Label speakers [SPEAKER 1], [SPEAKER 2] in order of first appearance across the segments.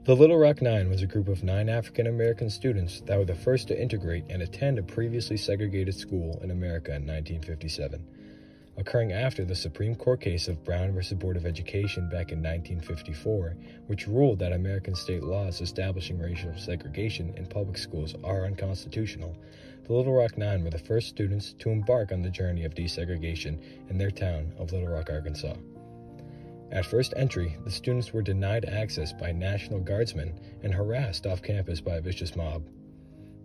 [SPEAKER 1] The Little Rock Nine was a group of 9 African-American students that were the first to integrate and attend a previously segregated school in America in 1957, occurring after the Supreme Court case of Brown v. Board of Education back in 1954, which ruled that American state laws establishing racial segregation in public schools are unconstitutional. The Little Rock Nine were the first students to embark on the journey of desegregation in their town of Little Rock, Arkansas. At first entry, the students were denied access by National Guardsmen and harassed off campus by a vicious mob.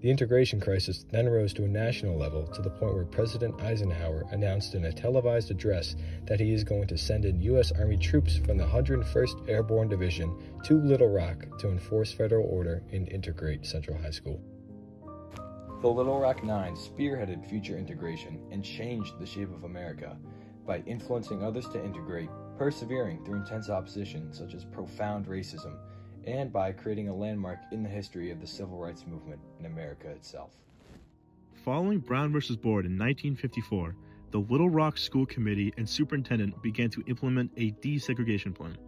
[SPEAKER 1] The integration crisis then rose to a national level to the point where President Eisenhower announced in a televised address that he is going to send in U.S. Army troops from the 101st Airborne Division to Little Rock to enforce federal order and integrate Central High School. The Little Rock Nine spearheaded future integration and changed the shape of America by influencing others to integrate, persevering through intense opposition such as profound racism, and by creating a landmark in the history of the civil rights movement in America itself.
[SPEAKER 2] Following Brown v. Board in 1954, the Little Rock School Committee and Superintendent began to implement a desegregation plan.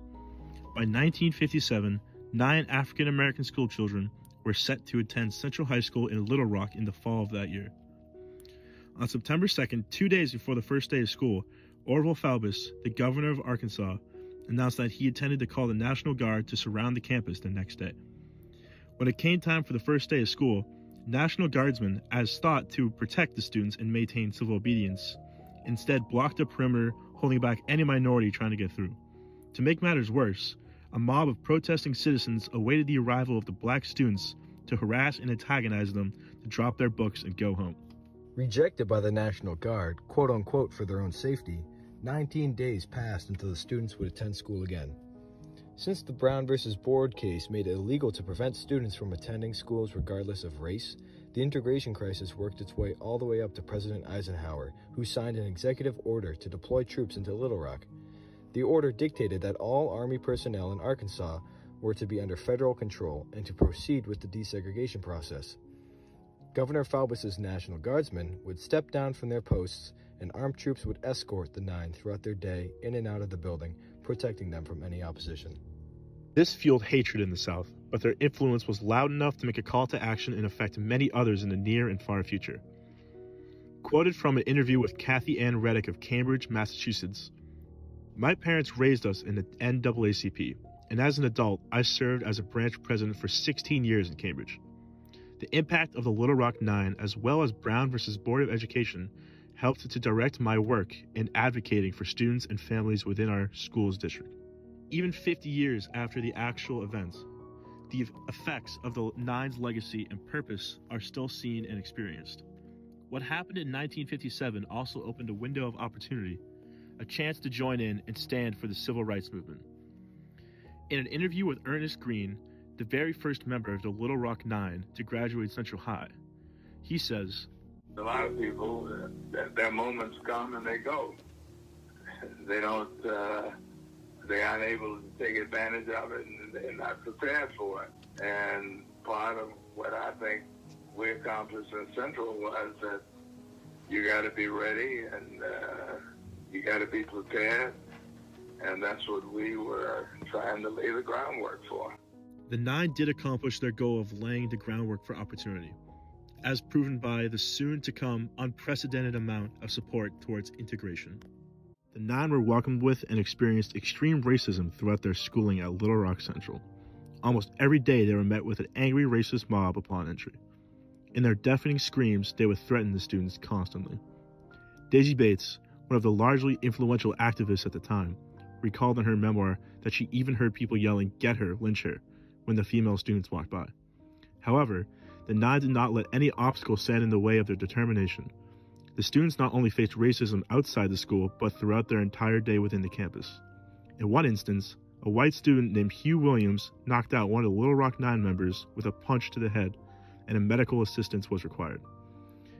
[SPEAKER 2] By 1957, 9 African-American school children were set to attend Central High School in Little Rock in the fall of that year. On September 2nd, 2 days before the first day of school, Orville Faubus, the governor of Arkansas, announced that he intended to call the National Guard to surround the campus the next day. When it came time for the first day of school, National Guardsmen, as thought to protect the students and maintain civil obedience, instead blocked the perimeter, holding back any minority trying to get through. To make matters worse, a mob of protesting citizens awaited the arrival of the black students to harass and antagonize them to drop their books and go home.
[SPEAKER 1] Rejected by the National Guard, quote-unquote for their own safety, 19 days passed until the students would attend school again. Since the Brown v. Board case made it illegal to prevent students from attending schools regardless of race, the integration crisis worked its way all the way up to President Eisenhower, who signed an executive order to deploy troops into Little Rock. The order dictated that all Army personnel in Arkansas were to be under federal control and to proceed with the desegregation process. Governor Faubus's National Guardsmen would step down from their posts, and armed troops would escort the 9 throughout their day in and out of the building, protecting them from any opposition.
[SPEAKER 2] This fueled hatred in the South, but their influence was loud enough to make a call to action and affect many others in the near and far future. Quoted from an interview with Kathy Ann Reddick of Cambridge, Massachusetts, "My parents raised us in the NAACP, and as an adult, I served as a branch president for 16 years in Cambridge. The impact of the Little Rock Nine, as well as Brown v. Board of Education, helped to direct my work in advocating for students and families within our school's district. Even 50 years after the actual events, the effects of the Nine's legacy and purpose are still seen and experienced. What happened in 1957 also opened a window of opportunity, a chance to join in and stand for the civil rights movement. In an interview with Ernest Green, the very first member of the Little Rock Nine to graduate Central High, he says,
[SPEAKER 3] "A lot of people, their moments come and they go. They don't, they aren't able to take advantage of it, and they're not prepared for it. And part of what I think we accomplished in Central was that you got to be ready and you got to be prepared, and that's what we were trying to lay the groundwork for."
[SPEAKER 2] The Nine did accomplish their goal of laying the groundwork for opportunity, as proven by the soon-to-come unprecedented amount of support towards integration. The Nine were welcomed with and experienced extreme racism throughout their schooling at Little Rock Central. Almost every day they were met with an angry racist mob upon entry. In their deafening screams, they would threaten the students constantly. Daisy Bates, one of the largely influential activists at the time, recalled in her memoir that she even heard people yelling, "Get her, lynch her," when the female students walked by. However, the Nine did not let any obstacle stand in the way of their determination. The students not only faced racism outside the school, but throughout their entire day within the campus. In one instance, a white student named Hugh Williams knocked out one of the Little Rock Nine members with a punch to the head, and a medical assistance was required.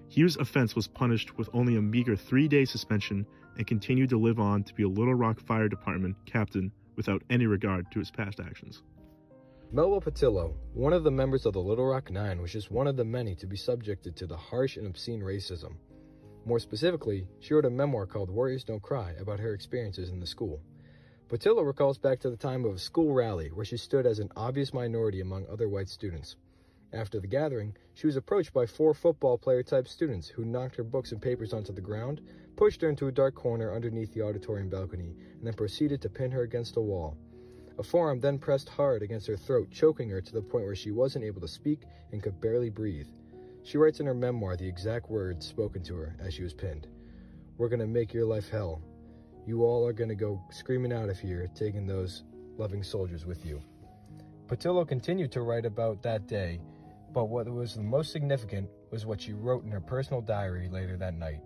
[SPEAKER 2] Hugh's offense was punished with only a meager 3-day suspension and continued to live on to be a Little Rock Fire Department captain without any regard to his past actions.
[SPEAKER 1] Melba Patillo, one of the members of the Little Rock Nine, was just one of the many to be subjected to the harsh and obscene racism. More specifically, she wrote a memoir called Warriors Don't Cry about her experiences in the school. Patillo recalls back to the time of a school rally where she stood as an obvious minority among other white students. After the gathering, she was approached by 4 football player-type students who knocked her books and papers onto the ground, pushed her into a dark corner underneath the auditorium balcony, and then proceeded to pin her against a wall. A forearm then pressed hard against her throat, choking her to the point where she wasn't able to speak and could barely breathe. She writes in her memoir the exact words spoken to her as she was pinned. "We're going to make your life hell. You all are going to go screaming out of here, taking those loving soldiers with you." Patillo continued to write about that day, but what was the most significant was what she wrote in her personal diary later that night.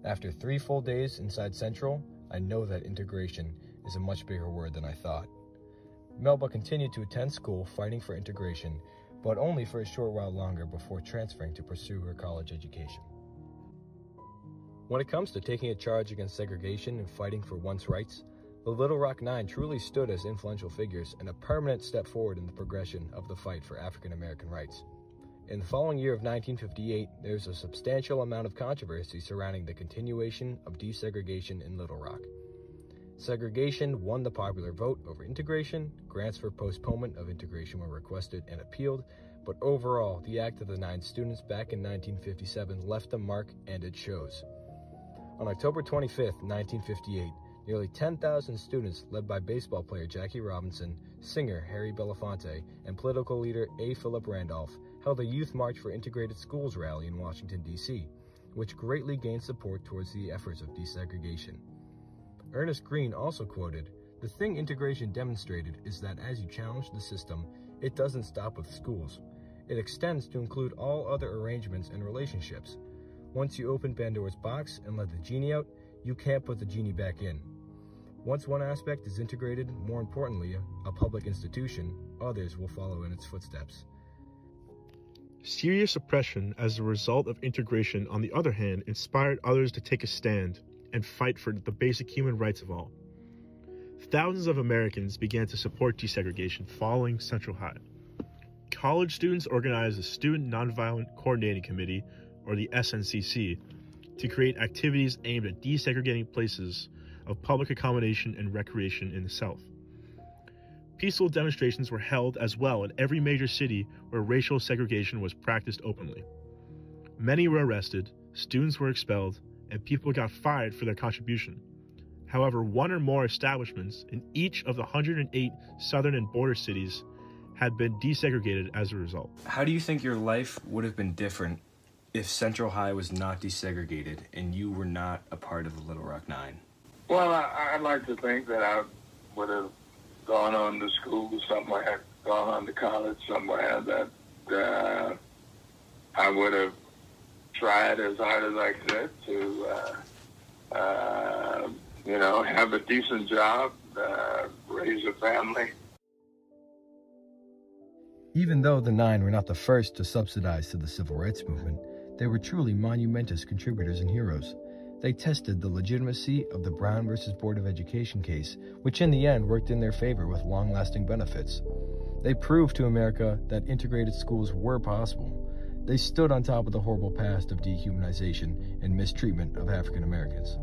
[SPEAKER 1] "After 3 full days inside Central, I know that integration is a much bigger word than I thought." Melba continued to attend school fighting for integration, but only for a short while longer before transferring to pursue her college education. When it comes to taking a charge against segregation and fighting for one's rights, the Little Rock Nine truly stood as influential figures and a permanent step forward in the progression of the fight for African American rights. In the following year of 1958, there was a substantial amount of controversy surrounding the continuation of desegregation in Little Rock. Segregation won the popular vote over integration, grants for postponement of integration were requested and appealed, but overall, the Act of the Nine Students back in 1957 left a mark, and it shows. On October 25, 1958, nearly 10,000 students led by baseball player Jackie Robinson, singer Harry Belafonte, and political leader A. Philip Randolph held a Youth March for Integrated Schools rally in Washington, D.C., which greatly gained support towards the efforts of desegregation. Ernest Green also quoted, "The thing integration demonstrated is that as you challenge the system, it doesn't stop with schools. It extends to include all other arrangements and relationships. Once you open Pandora's box and let the genie out, you can't put the genie back in. Once one aspect is integrated, more importantly, a public institution, others will follow in its footsteps."
[SPEAKER 2] Serious oppression as a result of integration, on the other hand, inspired others to take a stand and fight for the basic human rights of all. Thousands of Americans began to support desegregation following Central High. College students organized the Student Nonviolent Coordinating Committee, or the SNCC, to create activities aimed at desegregating places of public accommodation and recreation in the South. Peaceful demonstrations were held as well in every major city where racial segregation was practiced openly. Many were arrested, students were expelled, and people got fired for their contribution. However, one or more establishments in each of the 108 southern and border cities had been desegregated as a result.
[SPEAKER 1] How do you think your life would have been different if Central High was not desegregated and you were not a part of the Little Rock Nine?
[SPEAKER 3] Well, I'd like to think that I would have gone on to school somewhere, gone on to college somewhere, that I would have tried as hard as I could to, have a decent job, raise a family.
[SPEAKER 1] Even though the Nine were not the first to subsidize to the civil rights movement, they were truly monumentous contributors and heroes. They tested the legitimacy of the Brown versus Board of Education case, which in the end worked in their favor with long-lasting benefits. They proved to America that integrated schools were possible. They stood on top of the horrible past of dehumanization and mistreatment of African Americans.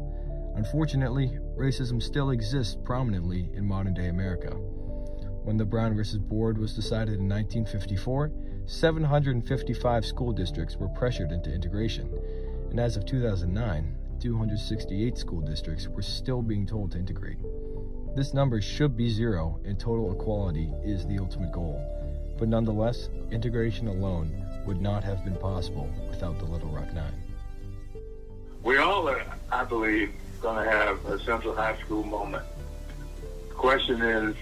[SPEAKER 1] Unfortunately, racism still exists prominently in modern-day America. When the Brown versus Board was decided in 1954, 755 school districts were pressured into integration, and as of 2009, 268 school districts were still being told to integrate. This number should be 0, and total equality is the ultimate goal. But nonetheless, integration alone would not have been possible without the Little Rock Nine.
[SPEAKER 3] We all are, I believe, going to have a Central High School moment. The question is,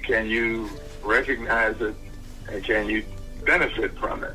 [SPEAKER 3] can you recognize it and can you benefit from it?